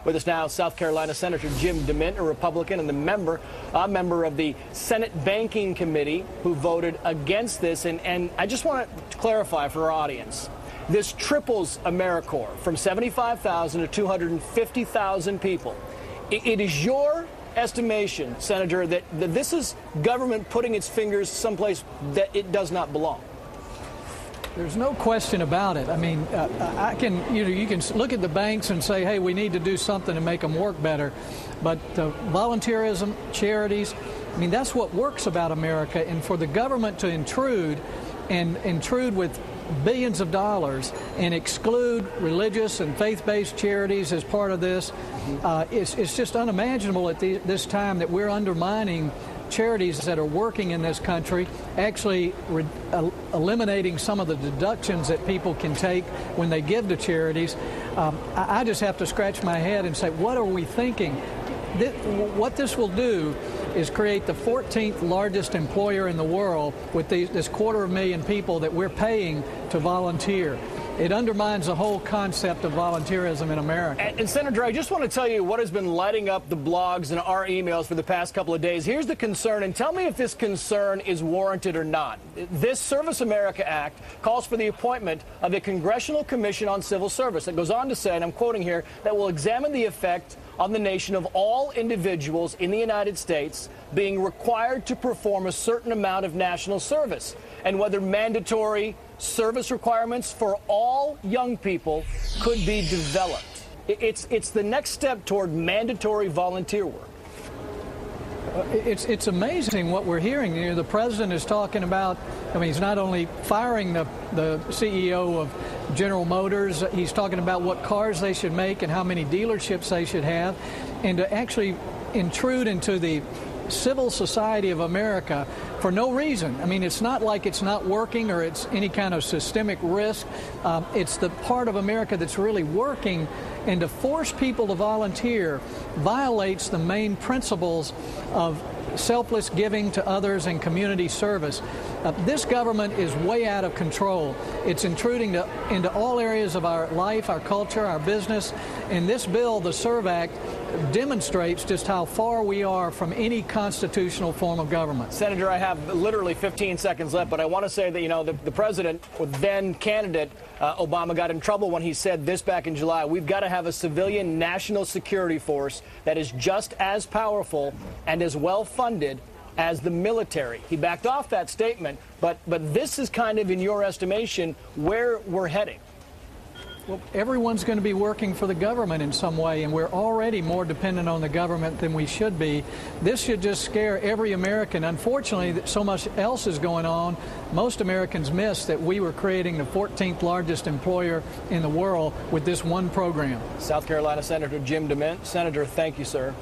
With us now, South Carolina Senator Jim DeMint, a Republican and a member of the Senate Banking Committee who voted against this. And I just want to clarify for our audience, this triples AmeriCorps from 75,000 to 250,000 people. It is your estimation, Senator, that this is government putting its fingers someplace that it does not belong. There's no question about it. I mean, you can look at the banks and say, hey, we need to do something to make them work better. But volunteerism, charities, I mean, that's what works about America. And for the government to intrude with billions of dollars and exclude religious and faith-based charities as part of this, it's just unimaginable at this time that we're undermining charities that are working in this country, actually eliminating some of the deductions that people can take when they give to charities. I just have to scratch my head and say, what are we thinking? What this will do is create the 14th largest employer in the world with this 250,000 people that we're paying to volunteer. It undermines the whole concept of volunteerism in America. And Senator, I just want to tell you what has been lighting up the blogs and our emails for the past couple of days. Here's the concern, and tell me if this concern is warranted or not. This Service America Act calls for the appointment of a Congressional Commission on Civil Service. It goes on to say, and I'm quoting here, that will examine the effect on the nation of all individuals in the United States being required to perform a certain amount of national service, and whether mandatory service requirements for all young people could be developed. It's the next step toward mandatory volunteer work. It's amazing what we're hearing. You know, the president is talking about, I mean, he's not only firing the CEO of General Motors, he's talking about what cars they should make and how many dealerships they should have, and to actually intrude into the civil society of America for no reason. I mean, it's not like it's not working or it's any kind of systemic risk. It's the part of America that's really working, and to force people to volunteer violates the main principles of selfless giving to others and community service. This government is way out of control. It's intruding into all areas of our life, our culture, our business. And this bill, the SERV Act, demonstrates just how far we are from any constitutional form of government. Senator, I have literally 15 seconds left, but I want to say that, you know, the president, or then candidate Obama, got in trouble when he said this back in July. We've got to have a civilian national security force that is just as powerful and as well funded as the military. He backed off that statement, but this is kind of, in your estimation, where we're heading. Well, everyone's going to be working for the government in some way, and we're already more dependent on the government than we should be. This should just scare every American. Unfortunately, so much else is going on. Most Americans miss that we were creating the 14th largest employer in the world with this one program. South Carolina Senator Jim DeMint. Senator, thank you, sir.